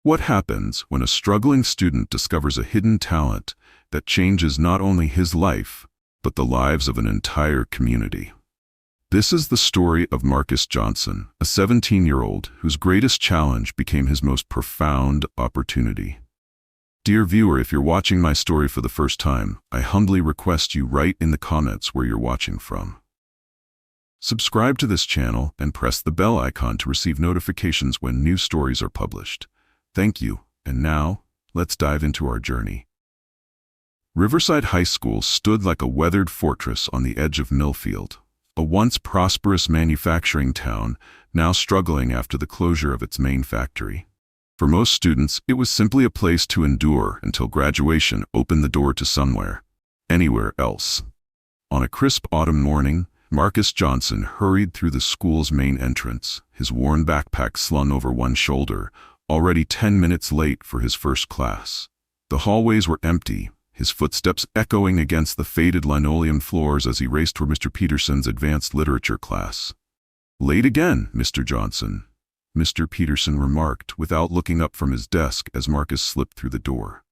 What happens when a struggling student discovers a hidden talent that changes not only his life, but the lives of an entire community? This is the story of Marcus Johnson, a 17-year-old whose greatest challenge became his most profound opportunity. Dear viewer, if you're watching my story for the first time, I humbly request you write in the comments where you're watching from. Subscribe to this channel and press the bell icon to receive notifications when new stories are published. Thank you, and now, let's dive into our journey. Riverside High School stood like a weathered fortress on the edge of Millfield, a once prosperous manufacturing town now struggling after the closure of its main factory. For most students, it was simply a place to endure until graduation opened the door to somewhere, anywhere else. On a crisp autumn morning, Marcus Johnson hurried through the school's main entrance, his worn backpack slung over one shoulder, already 10 minutes late for his first class. The hallways were empty, his footsteps echoing against the faded linoleum floors as he raced toward Mr. Peterson's advanced literature class. "Late again, Mr. Johnson," Mr. Peterson remarked without looking up from his desk as Marcus slipped through the door.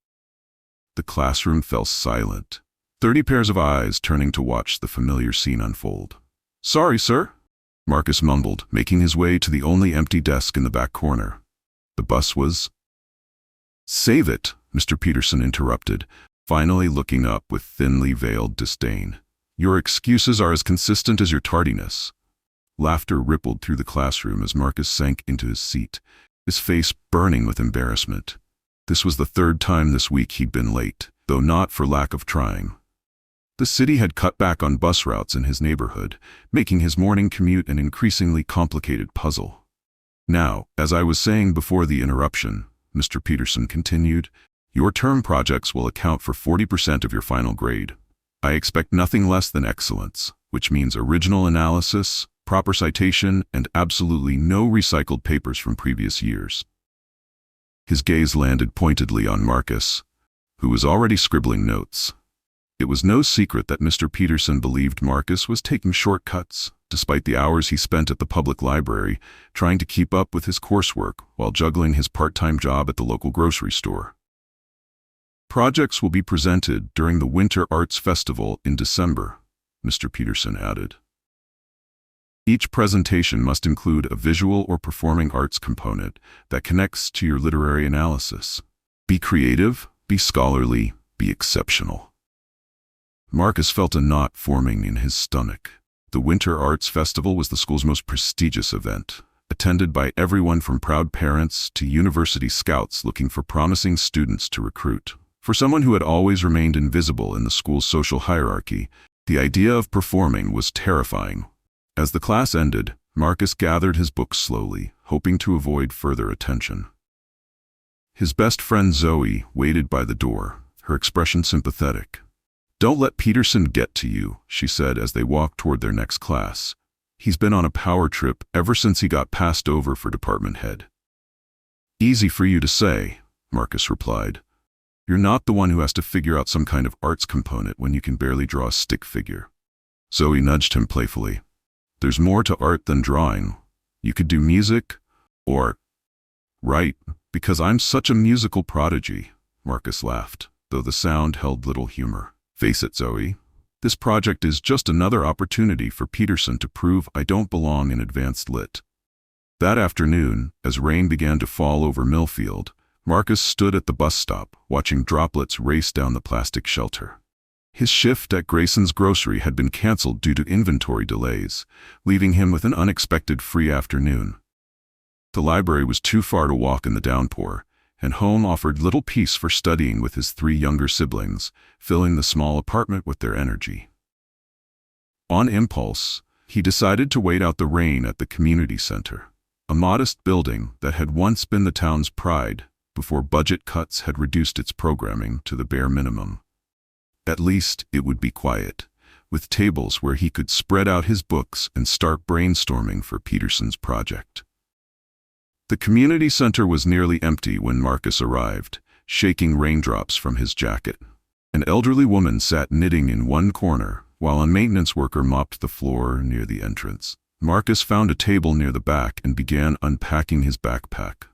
The classroom fell silent, 30 pairs of eyes turning to watch the familiar scene unfold. "Sorry, sir," Marcus mumbled, making his way to the only empty desk in the back corner. The bus was... "Save it," Mr. Peterson interrupted, finally looking up with thinly veiled disdain. "Your excuses are as consistent as your tardiness." Laughter rippled through the classroom as Marcus sank into his seat, his face burning with embarrassment. This was the third time this week he'd been late, though not for lack of trying. The city had cut back on bus routes in his neighborhood, making his morning commute an increasingly complicated puzzle. "Now, as I was saying before the interruption," Mr. Peterson continued, "your term projects will account for 40% of your final grade. I expect nothing less than excellence, which means original analysis, proper citation, and absolutely no recycled papers from previous years." His gaze landed pointedly on Marcus, who was already scribbling notes. It was no secret that Mr. Peterson believed Marcus was taking shortcuts, despite the hours he spent at the public library trying to keep up with his coursework while juggling his part-time job at the local grocery store. "Projects will be presented during the Winter Arts Festival in December," Mr. Peterson added. "Each presentation must include a visual or performing arts component that connects to your literary analysis. Be creative, be scholarly, be exceptional." Marcus felt a knot forming in his stomach. The Winter Arts Festival was the school's most prestigious event, attended by everyone from proud parents to university scouts looking for promising students to recruit. For someone who had always remained invisible in the school's social hierarchy, the idea of performing was terrifying. As the class ended, Marcus gathered his books slowly, hoping to avoid further attention. His best friend Zoe waited by the door, her expression sympathetic. "Don't let Peterson get to you," she said as they walked toward their next class. "He's been on a power trip ever since he got passed over for department head." "Easy for you to say," Marcus replied. "You're not the one who has to figure out some kind of arts component when you can barely draw a stick figure." Zoe nudged him playfully. "There's more to art than drawing. You could do music, or..." "Right, because I'm such a musical prodigy," Marcus laughed, though the sound held little humor. "Face it, Zoe, this project is just another opportunity for Peterson to prove I don't belong in advanced lit." That afternoon, as rain began to fall over Millfield, Marcus stood at the bus stop, watching droplets race down the plastic shelter. His shift at Grayson's grocery had been canceled due to inventory delays, leaving him with an unexpected free afternoon. The library was too far to walk in the downpour, and home offered little peace for studying with his 3 younger siblings, filling the small apartment with their energy. On impulse, he decided to wait out the rain at the community center, a modest building that had once been the town's pride before budget cuts had reduced its programming to the bare minimum. At least it would be quiet, with tables where he could spread out his books and start brainstorming for Peterson's project. The community center was nearly empty when Marcus arrived, shaking raindrops from his jacket. An elderly woman sat knitting in one corner, while a maintenance worker mopped the floor near the entrance. Marcus found a table near the back and began unpacking his backpack.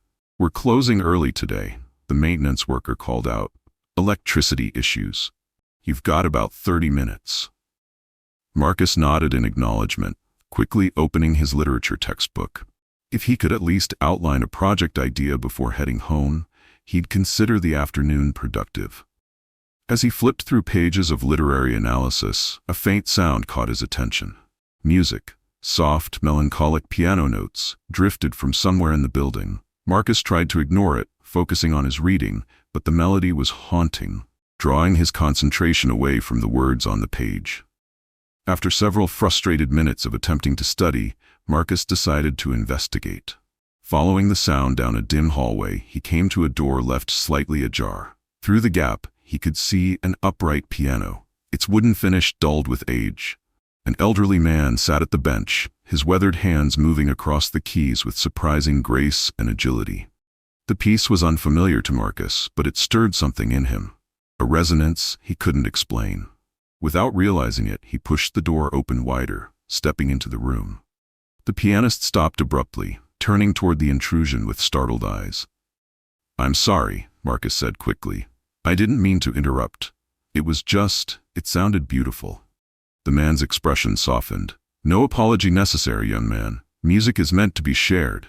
"We're closing early today," the maintenance worker called out. "Electricity issues. You've got about 30 minutes." Marcus nodded in acknowledgement, quickly opening his literature textbook. If he could at least outline a project idea before heading home, he'd consider the afternoon productive. As he flipped through pages of literary analysis, a faint sound caught his attention. Music, soft, melancholic piano notes, drifted from somewhere in the building. Marcus tried to ignore it, focusing on his reading, but the melody was haunting, drawing his concentration away from the words on the page. After several frustrated minutes of attempting to study, Marcus decided to investigate. Following the sound down a dim hallway, he came to a door left slightly ajar. Through the gap, he could see an upright piano, its wooden finish dulled with age. An elderly man sat at the bench, his weathered hands moving across the keys with surprising grace and agility. The piece was unfamiliar to Marcus, but it stirred something in him, a resonance he couldn't explain. Without realizing it, he pushed the door open wider, stepping into the room. The pianist stopped abruptly, turning toward the intrusion with startled eyes. "I'm sorry," Marcus said quickly. "I didn't mean to interrupt. It sounded beautiful." The man's expression softened. "No apology necessary, young man. Music is meant to be shared."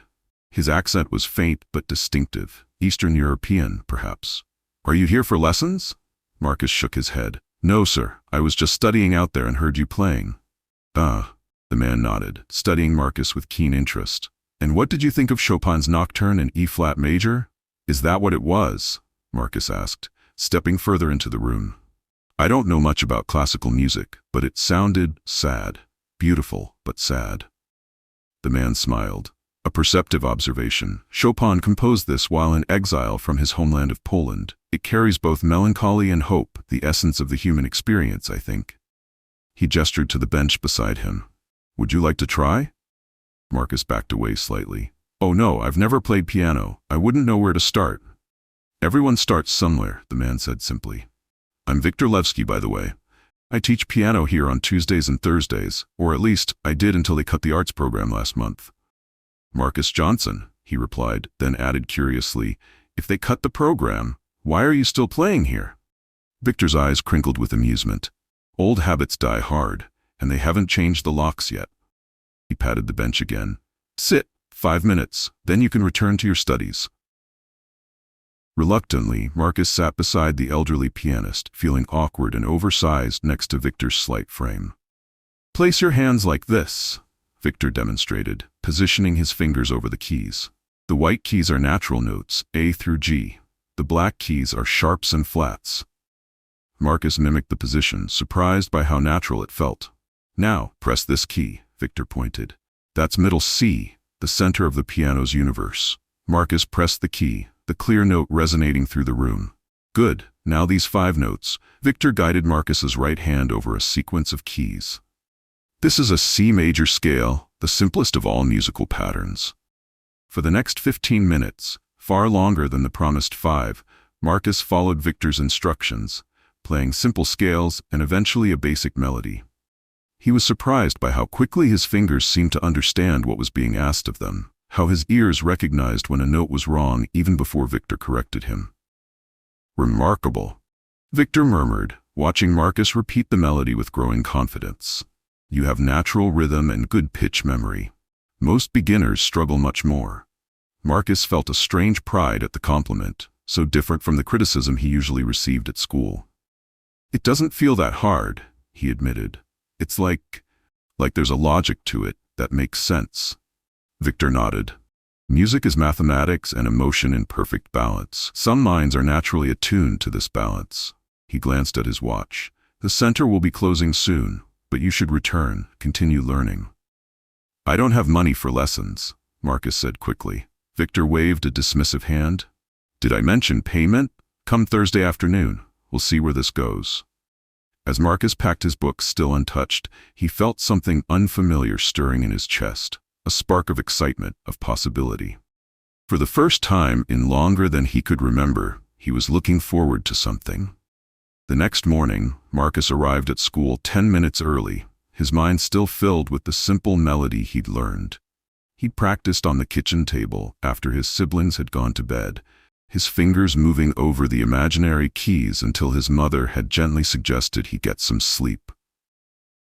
His accent was faint but distinctive, Eastern European, perhaps. "Are you here for lessons?" Marcus shook his head. "No, sir. I was just studying out there and heard you playing." "Ah," the man nodded, studying Marcus with keen interest. "And what did you think of Chopin's Nocturne in E-flat major?" "Is that what it was?" Marcus asked, stepping further into the room. "I don't know much about classical music, but it sounded sad. Beautiful, but sad." The man smiled. "A perceptive observation. Chopin composed this while in exile from his homeland of Poland. It carries both melancholy and hope, the essence of the human experience, I think." He gestured to the bench beside him. "Would you like to try?" Marcus backed away slightly. "Oh no, I've never played piano. I wouldn't know where to start." "Everyone starts somewhere," the man said simply. "I'm Victor Levski, by the way. I teach piano here on Tuesdays and Thursdays, or at least I did until they cut the arts program last month." "Marcus Johnson," he replied, then added curiously, "If they cut the program, why are you still playing here?" Victor's eyes crinkled with amusement. "Old habits die hard, and they haven't changed the locks yet." He patted the bench again. "Sit, 5 minutes, then you can return to your studies." Reluctantly, Marcus sat beside the elderly pianist, feeling awkward and oversized next to Victor's slight frame. "Place your hands like this," Victor demonstrated, positioning his fingers over the keys. "The white keys are natural notes, A through G. The black keys are sharps and flats." Marcus mimicked the position, surprised by how natural it felt. "Now, press this key," Victor pointed. "That's middle C, the center of the piano's universe." Marcus pressed the key, the clear note resonating through the room. "Good, now these 5 notes." Victor guided Marcus's right hand over a sequence of keys. "This is a C major scale, the simplest of all musical patterns." For the next 15 minutes, far longer than the promised 5, Marcus followed Victor's instructions, playing simple scales and eventually a basic melody. He was surprised by how quickly his fingers seemed to understand what was being asked of them, how his ears recognized when a note was wrong even before Victor corrected him. "Remarkable," Victor murmured, watching Marcus repeat the melody with growing confidence. "You have natural rhythm and good pitch memory. Most beginners struggle much more." Marcus felt a strange pride at the compliment, so different from the criticism he usually received at school. "It doesn't feel that hard," he admitted. "It's like there's a logic to it that makes sense." Victor nodded. "Music is mathematics and emotion in perfect balance. Some minds are naturally attuned to this balance." He glanced at his watch. "The center will be closing soon, but you should return, continue learning." "I don't have money for lessons," Marcus said quickly. Victor waved a dismissive hand. "Did I mention payment? Come Thursday afternoon. We'll see where this goes." As Marcus packed his books still untouched, he felt something unfamiliar stirring in his chest, a spark of excitement, of possibility. For the first time in longer than he could remember, he was looking forward to something. The next morning, Marcus arrived at school 10 minutes early, his mind still filled with the simple melody he'd learned. He practiced on the kitchen table after his siblings had gone to bed, his fingers moving over the imaginary keys until his mother had gently suggested he get some sleep.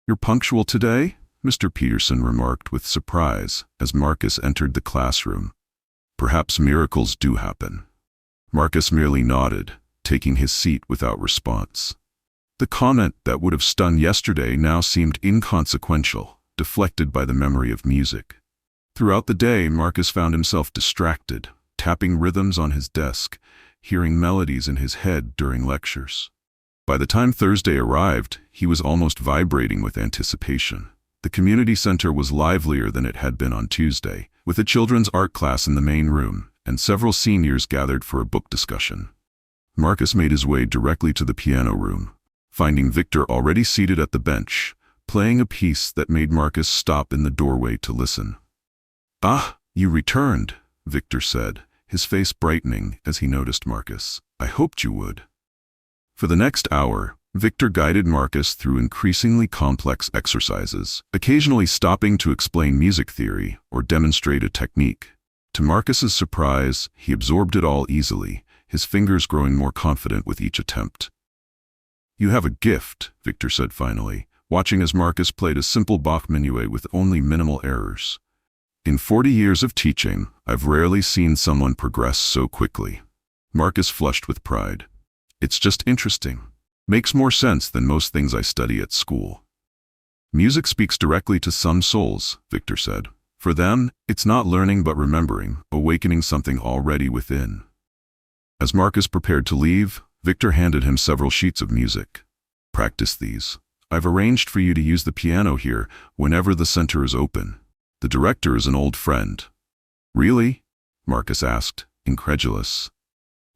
"You're punctual today?" Mr. Peterson remarked with surprise as Marcus entered the classroom. "Perhaps miracles do happen." Marcus merely nodded, taking his seat without response. The comment that would have stunned yesterday now seemed inconsequential, deflected by the memory of music. Throughout the day, Marcus found himself distracted, tapping rhythms on his desk, hearing melodies in his head during lectures. By the time Thursday arrived, he was almost vibrating with anticipation. The community center was livelier than it had been on Tuesday, with a children's art class in the main room, and several seniors gathered for a book discussion. Marcus made his way directly to the piano room, finding Victor already seated at the bench, playing a piece that made Marcus stop in the doorway to listen. "Ah, you returned," Victor said, his face brightening as he noticed Marcus. "I hoped you would." For the next hour, Victor guided Marcus through increasingly complex exercises, occasionally stopping to explain music theory or demonstrate a technique. To Marcus's surprise, he absorbed it all easily, his fingers growing more confident with each attempt. "You have a gift," Victor said finally, watching as Marcus played a simple Bach minuet with only minimal errors. "In 40 years of teaching, I've rarely seen someone progress so quickly." Marcus flushed with pride. "It's just interesting. Makes more sense than most things I study at school." "Music speaks directly to some souls," Victor said. "For them, it's not learning but remembering, awakening something already within." As Marcus prepared to leave, Victor handed him several sheets of music. "Practice these. I've arranged for you to use the piano here whenever the center is open. The director is an old friend." "Really?" Marcus asked, incredulous.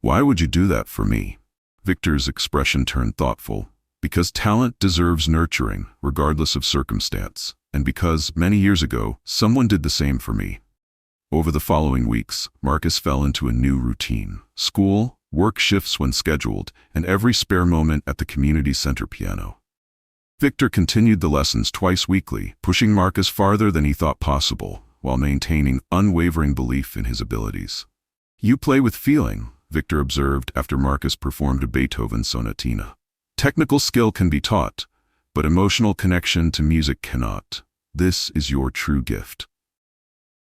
"Why would you do that for me?" Victor's expression turned thoughtful. "Because talent deserves nurturing, regardless of circumstance, and because, many years ago, someone did the same for me." Over the following weeks, Marcus fell into a new routine: school, work shifts when scheduled, and every spare moment at the community center piano. Victor continued the lessons twice weekly, pushing Marcus farther than he thought possible, while maintaining unwavering belief in his abilities. "You play with feeling," Victor observed after Marcus performed a Beethoven sonatina. "Technical skill can be taught, but emotional connection to music cannot. This is your true gift."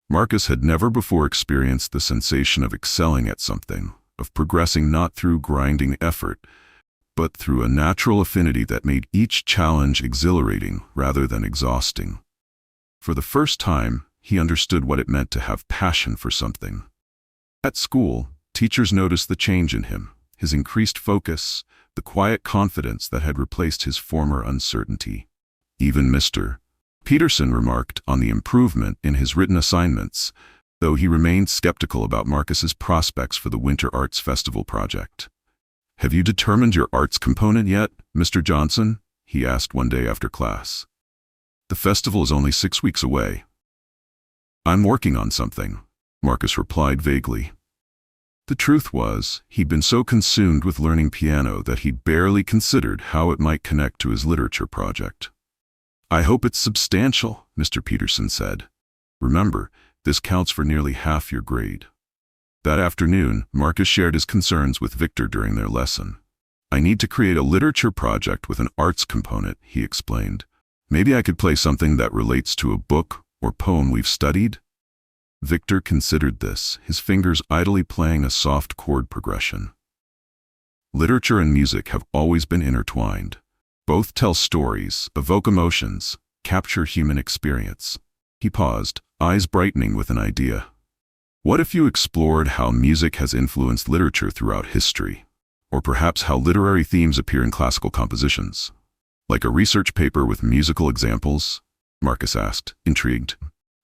Marcus had never before experienced the sensation of excelling at something, of progressing not through grinding effort, but through a natural affinity that made each challenge exhilarating rather than exhausting. For the first time, he understood what it meant to have passion for something. At school, teachers noticed the change in him, his increased focus, the quiet confidence that had replaced his former uncertainty. Even Mr. Peterson remarked on the improvement in his written assignments, though he remained skeptical about Marcus's prospects for the Winter Arts Festival project. "Have you determined your arts component yet, Mr. Johnson?" he asked one day after class. "The festival is only 6 weeks away." "I'm working on something," Marcus replied vaguely. The truth was, he'd been so consumed with learning piano that he'd barely considered how it might connect to his literature project. "I hope it's substantial," Mr. Peterson said. "Remember, this counts for nearly half your grade." That afternoon, Marcus shared his concerns with Victor during their lesson. "I need to create a literature project with an arts component," he explained. "Maybe I could play something that relates to a book or poem we've studied?" Victor considered this, his fingers idly playing a soft chord progression. Literature and music have always been intertwined. Both tell stories, evoke emotions, capture human experience. He paused, eyes brightening with an idea. What if you explored how music has influenced literature throughout history? Or perhaps how literary themes appear in classical compositions? "Like a research paper with musical examples?" Marcus asked, intrigued.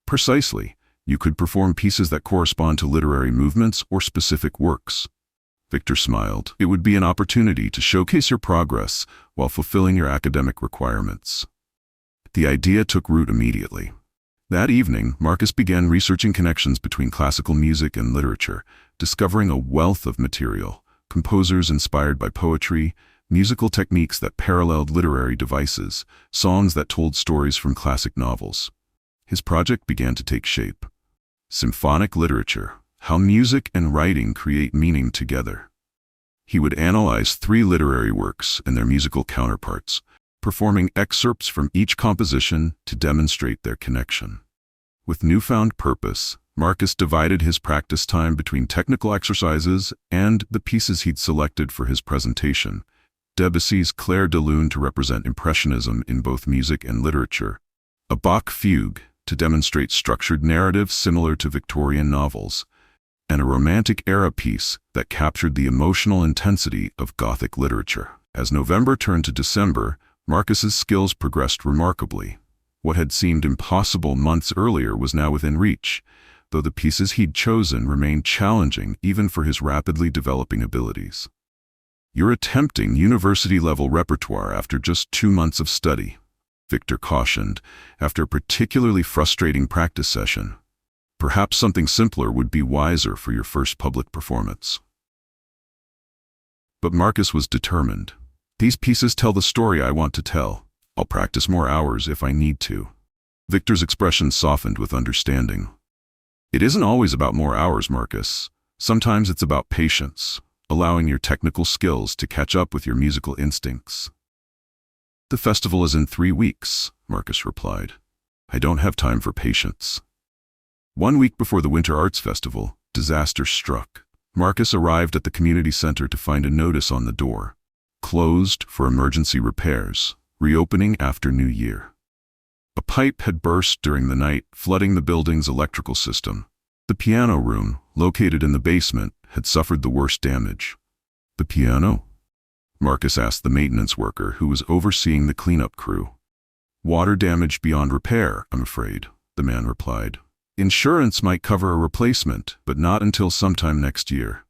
"Precisely. You could perform pieces that correspond to literary movements or specific works." Victor smiled. "It would be an opportunity to showcase your progress while fulfilling your academic requirements." The idea took root immediately. That evening, Marcus began researching connections between classical music and literature, discovering a wealth of material, composers inspired by poetry, musical techniques that paralleled literary devices, songs that told stories from classic novels. His project began to take shape. Symphonic literature, how music and writing create meaning together. He would analyze 3 literary works and their musical counterparts, performing excerpts from each composition to demonstrate their connection. With newfound purpose, Marcus divided his practice time between technical exercises and the pieces he'd selected for his presentation. Debussy's Clair de Lune to represent Impressionism in both music and literature, a Bach fugue to demonstrate structured narrative similar to Victorian novels, and a Romantic era piece that captured the emotional intensity of Gothic literature. As November turned to December, Marcus's skills progressed remarkably. What had seemed impossible months earlier was now within reach, though the pieces he'd chosen remained challenging even for his rapidly developing abilities. "You're attempting university-level repertoire after just 2 months of study," Victor cautioned, after a particularly frustrating practice session. "Perhaps something simpler would be wiser for your first public performance." But Marcus was determined. "These pieces tell the story I want to tell. I'll practice more hours if I need to." Victor's expression softened with understanding. "It isn't always about more hours, Marcus. Sometimes it's about patience, allowing your technical skills to catch up with your musical instincts." "The festival is in 3 weeks, Marcus replied. "I don't have time for patience." 1 week before the Winter Arts Festival, disaster struck. Marcus arrived at the community center to find a notice on the door: "Closed for emergency repairs, reopening after New Year." A pipe had burst during the night, flooding the building's electrical system. The piano room, located in the basement, had suffered the worst damage. "The piano?" Marcus asked the maintenance worker who was overseeing the cleanup crew. "Water damage beyond repair, I'm afraid," the man replied. "Insurance might cover a replacement, but not until sometime next year."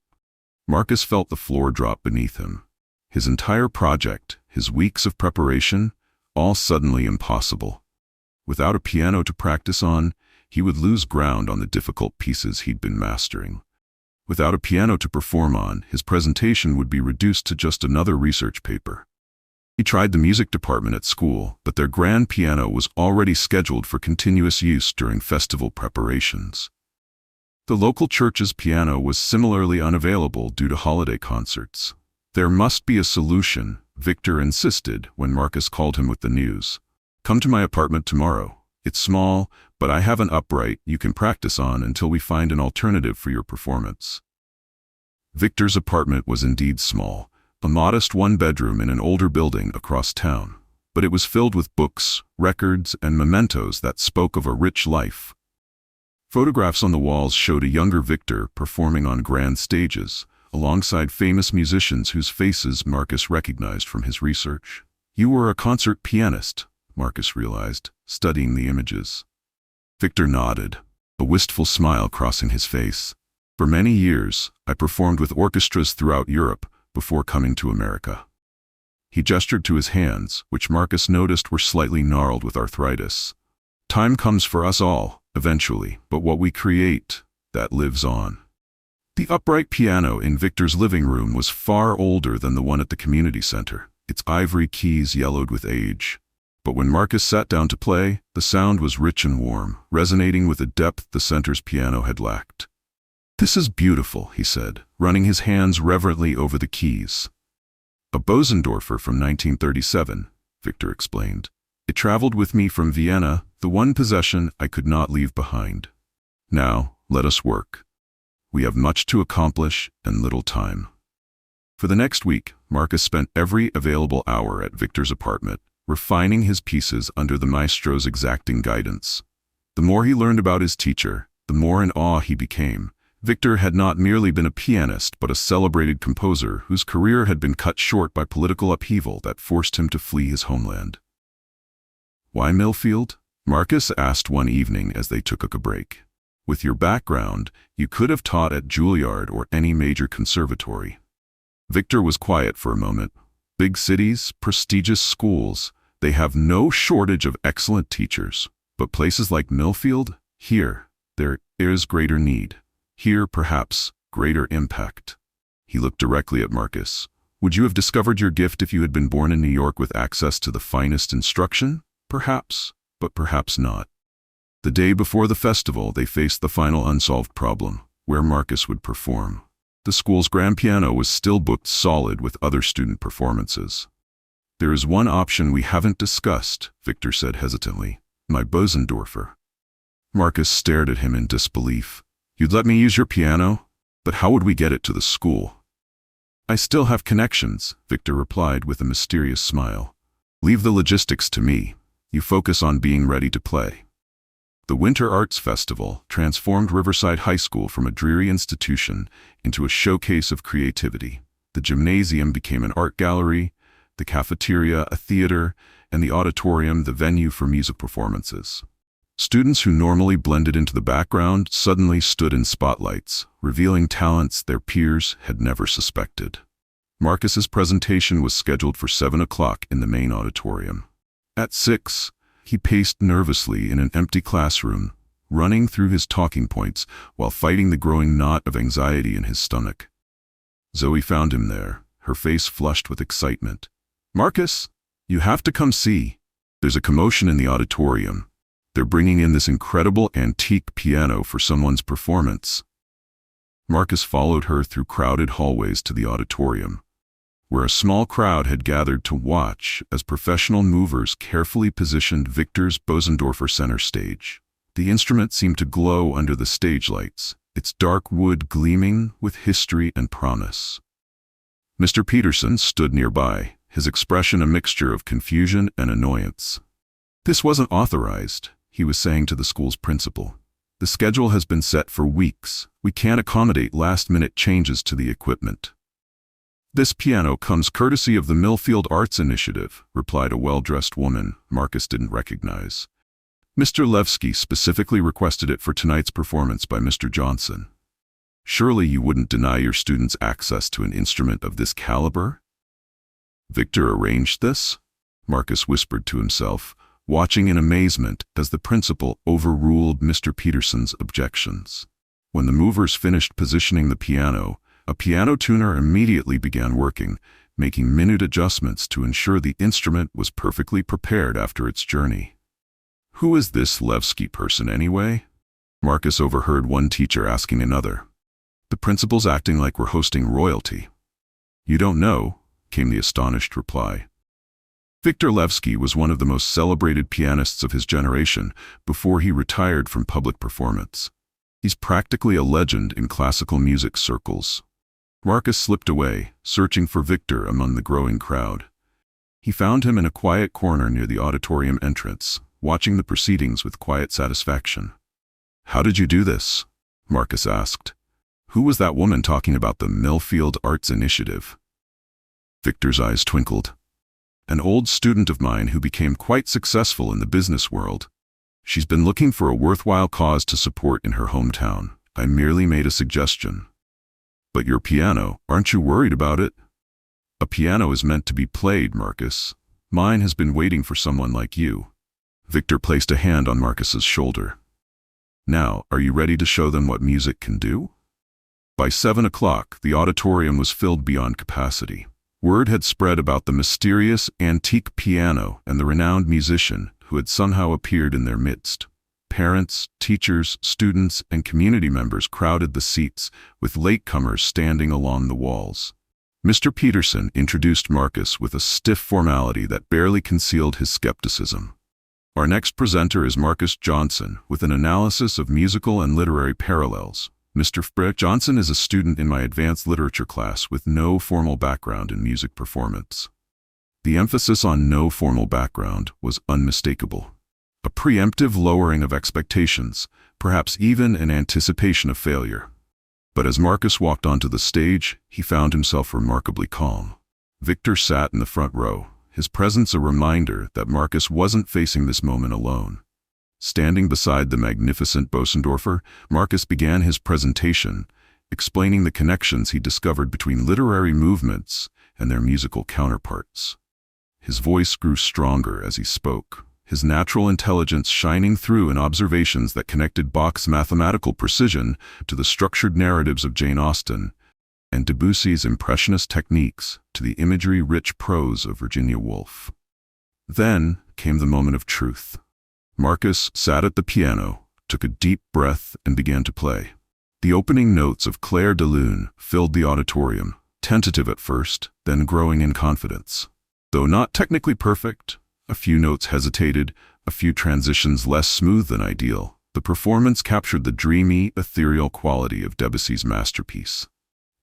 Marcus felt the floor drop beneath him. His entire project, his weeks of preparation, all suddenly impossible. Without a piano to practice on, he would lose ground on the difficult pieces he'd been mastering. Without a piano to perform on, his presentation would be reduced to just another research paper. He tried the music department at school, but their grand piano was already scheduled for continuous use during festival preparations. The local church's piano was similarly unavailable due to holiday concerts. "There must be a solution," Victor insisted when Marcus called him with the news. "Come to my apartment tomorrow. It's small, but I have an upright you can practice on until we find an alternative for your performance." Victor's apartment was indeed small, a modest 1-bedroom in an older building across town, but it was filled with books, records, and mementos that spoke of a rich life. Photographs on the walls showed a younger Victor performing on grand stages, alongside famous musicians whose faces Marcus recognized from his research. "You were a concert pianist," Marcus realized, studying the images. Victor nodded, a wistful smile crossing his face. "For many years, I performed with orchestras throughout Europe before coming to America." He gestured to his hands, which Marcus noticed were slightly gnarled with arthritis. "Time comes for us all, eventually, but what we create, that lives on." The upright piano in Victor's living room was far older than the one at the community center, its ivory keys yellowed with age. But when Marcus sat down to play, the sound was rich and warm, resonating with a depth the center's piano had lacked. "This is beautiful," he said, running his hands reverently over the keys. "A Bosendorfer from 1937, Victor explained. "It traveled with me from Vienna, the one possession I could not leave behind. Now, let us work. We have much to accomplish and little time." For the next week, Marcus spent every available hour at Victor's apartment, refining his pieces under the maestro's exacting guidance. The more he learned about his teacher, the more in awe he became. Victor had not merely been a pianist, but a celebrated composer whose career had been cut short by political upheaval that forced him to flee his homeland. "Why Millfield?" Marcus asked one evening as they took a break. "With your background, you could have taught at Juilliard or any major conservatory." Victor was quiet for a moment. "Big cities, prestigious schools, they have no shortage of excellent teachers. But places like Millfield? Here, there is greater need. Here, perhaps, greater impact." He looked directly at Marcus. "Would you have discovered your gift if you had been born in New York with access to the finest instruction? Perhaps, but perhaps not." The day before the festival, they faced the final unsolved problem, where Marcus would perform. The school's grand piano was still booked solid with other student performances. "There is one option we haven't discussed," Victor said hesitantly. "My Bosendorfer." Marcus stared at him in disbelief. "You'd let me use your piano? But how would we get it to the school?" "I still have connections," Victor replied with a mysterious smile. "Leave the logistics to me. You focus on being ready to play." The Winter Arts Festival transformed Riverside High School from a dreary institution into a showcase of creativity. The gymnasium became an art gallery, the cafeteria a theater, and the auditorium the venue for music performances. Students who normally blended into the background suddenly stood in spotlights, revealing talents their peers had never suspected. Marcus's presentation was scheduled for 7 o'clock in the main auditorium. At 6, he paced nervously in an empty classroom, running through his talking points while fighting the growing knot of anxiety in his stomach. Zoe found him there, her face flushed with excitement. "Marcus, you have to come see. There's a commotion in the auditorium. They're bringing in this incredible antique piano for someone's performance." Marcus followed her through crowded hallways to the auditorium, where a small crowd had gathered to watch as professional movers carefully positioned Victor's Bosendorfer center stage. The instrument seemed to glow under the stage lights, its dark wood gleaming with history and promise. Mr. Peterson stood nearby, his expression a mixture of confusion and annoyance. "This wasn't authorized," he was saying to the school's principal. "The schedule has been set for weeks. We can't accommodate last-minute changes to the equipment." "This piano comes courtesy of the Millfield Arts Initiative," replied a well-dressed woman Marcus didn't recognize. "Mr. Levski specifically requested it for tonight's performance by Mr. Johnson." "Surely you wouldn't deny your students access to an instrument of this caliber?" "Victor arranged this?" Marcus whispered to himself, watching in amazement as the principal overruled Mr. Peterson's objections. When the movers finished positioning the piano, a piano tuner immediately began working, making minute adjustments to ensure the instrument was perfectly prepared after its journey. "Who is this Levski person anyway?" Marcus overheard one teacher asking another. "The principal's acting like we're hosting royalty." "You don't know," came the astonished reply. Victor Levski was one of the most celebrated pianists of his generation before he retired from public performance. He's practically a legend in classical music circles. Marcus slipped away, searching for Victor among the growing crowd. He found him in a quiet corner near the auditorium entrance, watching the proceedings with quiet satisfaction. "How did you do this?" Marcus asked. "Who was that woman talking about the Millfield Arts Initiative?" Victor's eyes twinkled. "An old student of mine who became quite successful in the business world. She's been looking for a worthwhile cause to support in her hometown. I merely made a suggestion." "But your piano, aren't you worried about it?" "A piano is meant to be played, Marcus. Mine has been waiting for someone like you." Victor placed a hand on Marcus's shoulder. "Now, are you ready to show them what music can do?" By 7 o'clock, the auditorium was filled beyond capacity. Word had spread about the mysterious antique piano and the renowned musician who had somehow appeared in their midst. Parents, teachers, students, and community members crowded the seats, with latecomers standing along the walls. Mr. Peterson introduced Marcus with a stiff formality that barely concealed his skepticism. "Our next presenter is Marcus Johnson, with an analysis of musical and literary parallels. Mr. Johnson is a student in my advanced literature class with no formal background in music performance." The emphasis on no formal background was unmistakable. A preemptive lowering of expectations, perhaps even an anticipation of failure. But as Marcus walked onto the stage, he found himself remarkably calm. Victor sat in the front row, his presence a reminder that Marcus wasn't facing this moment alone. Standing beside the magnificent Bosendorfer, Marcus began his presentation, explaining the connections he discovered between literary movements and their musical counterparts. His voice grew stronger as he spoke, his natural intelligence shining through in observations that connected Bach's mathematical precision to the structured narratives of Jane Austen, and Debussy's impressionist techniques to the imagery-rich prose of Virginia Woolf. Then came the moment of truth. Marcus sat at the piano, took a deep breath, and began to play. The opening notes of Clair de Lune filled the auditorium, tentative at first, then growing in confidence. Though not technically perfect, a few notes hesitated, a few transitions less smooth than ideal, the performance captured the dreamy, ethereal quality of Debussy's masterpiece.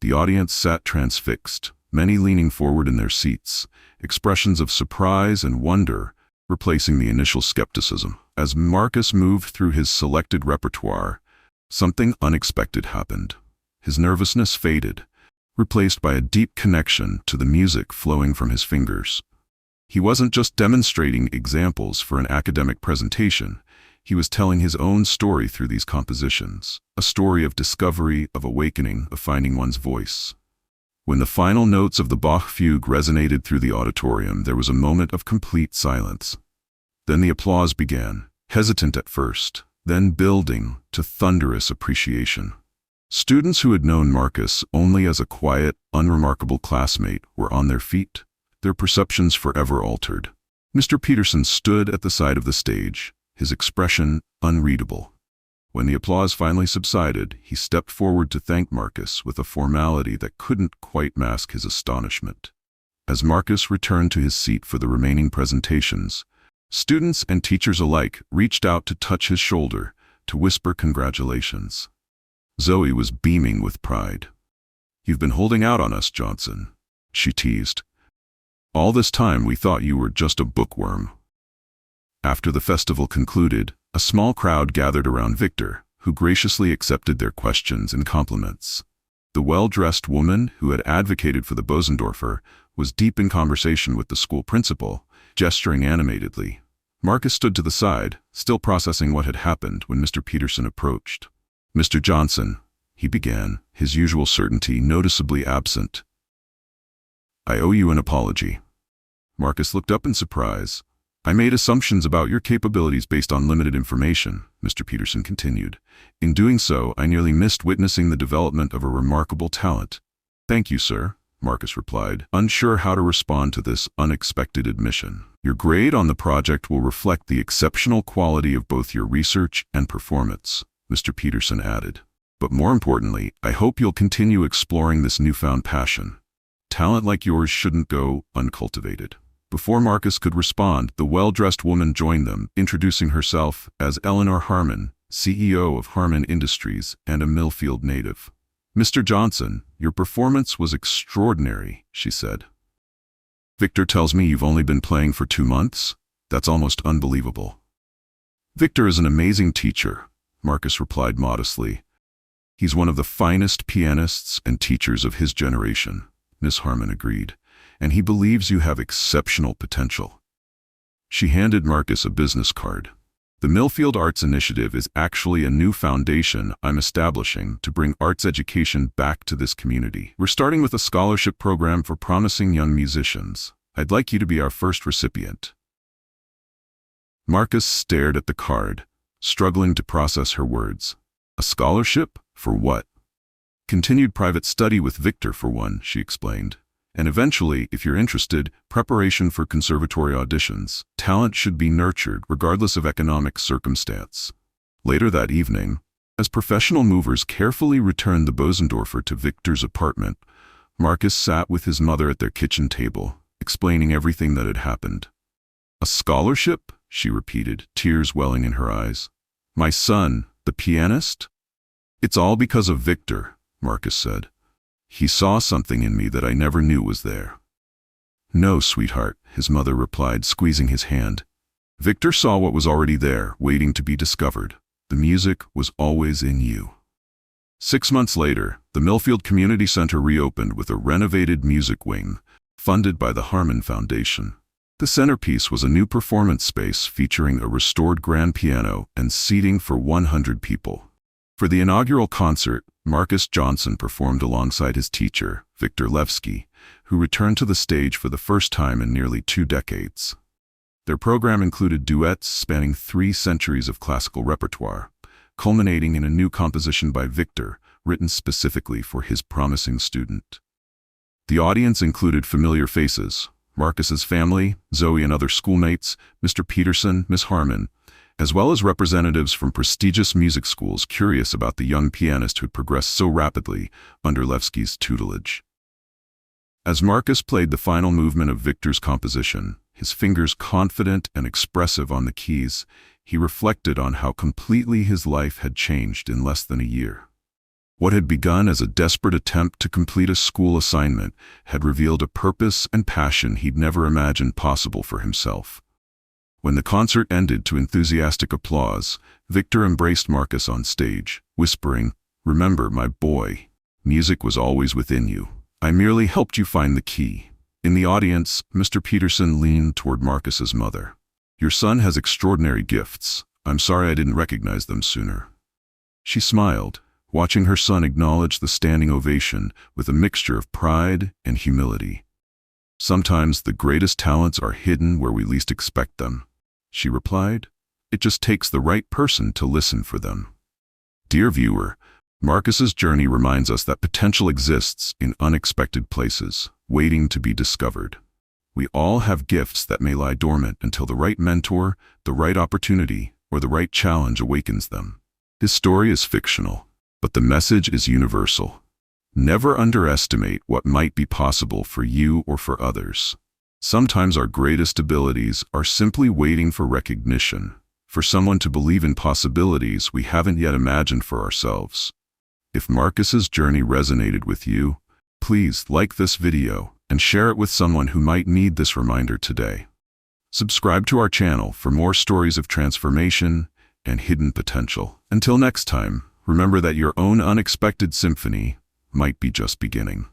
The audience sat transfixed, many leaning forward in their seats, expressions of surprise and wonder replacing the initial skepticism. As Marcus moved through his selected repertoire, something unexpected happened. His nervousness faded, replaced by a deep connection to the music flowing from his fingers. He wasn't just demonstrating examples for an academic presentation. He was telling his own story through these compositions, a story of discovery, of awakening, of finding one's voice. When the final notes of the Bach fugue resonated through the auditorium, there was a moment of complete silence. Then the applause began, hesitant at first, then building to thunderous appreciation. Students who had known Marcus only as a quiet, unremarkable classmate were on their feet, their perceptions forever altered. Mr. Peterson stood at the side of the stage, his expression unreadable. When the applause finally subsided, he stepped forward to thank Marcus with a formality that couldn't quite mask his astonishment. As Marcus returned to his seat for the remaining presentations, students and teachers alike reached out to touch his shoulder, to whisper congratulations. Zoe was beaming with pride. "You've been holding out on us, Johnson," she teased. "All this time we thought you were just a bookworm." After the festival concluded, a small crowd gathered around Victor, who graciously accepted their questions and compliments. The well-dressed woman who had advocated for the Bosendorfer was deep in conversation with the school principal, gesturing animatedly. Marcus stood to the side, still processing what had happened when Mr. Peterson approached. "Mr. Johnson," he began, his usual certainty noticeably absent. "I owe you an apology." Marcus looked up in surprise. "I made assumptions about your capabilities based on limited information," Mr. Peterson continued. "In doing so, I nearly missed witnessing the development of a remarkable talent." "Thank you, sir," Marcus replied, unsure how to respond to this unexpected admission. "Your grade on the project will reflect the exceptional quality of both your research and performance," Mr. Peterson added. "But more importantly, I hope you'll continue exploring this newfound passion. Talent like yours shouldn't go uncultivated." Before Marcus could respond, the well-dressed woman joined them, introducing herself as Eleanor Harmon, CEO of Harmon Industries and a Millfield native. "Mr. Johnson, your performance was extraordinary," she said. "Victor tells me you've only been playing for 2 months? That's almost unbelievable." "Victor is an amazing teacher," Marcus replied modestly. "He's one of the finest pianists and teachers of his generation," Miss Harmon agreed. "And he believes you have exceptional potential." She handed Marcus a business card. "The Millfield Arts Initiative is actually a new foundation I'm establishing to bring arts education back to this community. We're starting with a scholarship program for promising young musicians. I'd like you to be our first recipient." Marcus stared at the card, struggling to process her words. "A scholarship? For what?" "Continued private study with Victor, for one," she explained. "And eventually, if you're interested, preparation for conservatory auditions. Talent should be nurtured regardless of economic circumstance." Later that evening, as professional movers carefully returned the Bosendorfer to Victor's apartment, Marcus sat with his mother at their kitchen table, explaining everything that had happened. "A scholarship?" she repeated, tears welling in her eyes. "My son, the pianist?" "It's all because of Victor," Marcus said. "He saw something in me that I never knew was there." "No, sweetheart," his mother replied, squeezing his hand. "Victor saw what was already there, waiting to be discovered. The music was always in you." 6 months later, the Millfield Community Center reopened with a renovated music wing, funded by the Harmon Foundation. The centerpiece was a new performance space featuring a restored grand piano and seating for 100 people. For the inaugural concert, Marcus Johnson performed alongside his teacher, Victor Levski, who returned to the stage for the first time in nearly 2 decades. Their program included duets spanning 3 centuries of classical repertoire, culminating in a new composition by Victor, written specifically for his promising student. The audience included familiar faces: Marcus's family, Zoe and other schoolmates, Mr. Peterson, Miss Harmon, as well as representatives from prestigious music schools curious about the young pianist who had progressed so rapidly under Levski's tutelage. As Marcus played the final movement of Victor's composition, his fingers confident and expressive on the keys, he reflected on how completely his life had changed in less than a year. What had begun as a desperate attempt to complete a school assignment had revealed a purpose and passion he'd never imagined possible for himself. When the concert ended to enthusiastic applause, Victor embraced Marcus on stage, whispering, "Remember, my boy, music was always within you. I merely helped you find the key." In the audience, Mr. Peterson leaned toward Marcus's mother. "Your son has extraordinary gifts. I'm sorry I didn't recognize them sooner." She smiled, watching her son acknowledge the standing ovation with a mixture of pride and humility. "Sometimes the greatest talents are hidden where we least expect them," she replied. "It just takes the right person to listen for them." Dear viewer, Marcus's journey reminds us that potential exists in unexpected places, waiting to be discovered. We all have gifts that may lie dormant until the right mentor, the right opportunity, or the right challenge awakens them. His story is fictional, but the message is universal. Never underestimate what might be possible for you or for others. Sometimes our greatest abilities are simply waiting for recognition, for someone to believe in possibilities we haven't yet imagined for ourselves. If Marcus's journey resonated with you, please like this video and share it with someone who might need this reminder today. Subscribe to our channel for more stories of transformation and hidden potential. Until next time, remember that your own unexpected symphony might be just beginning.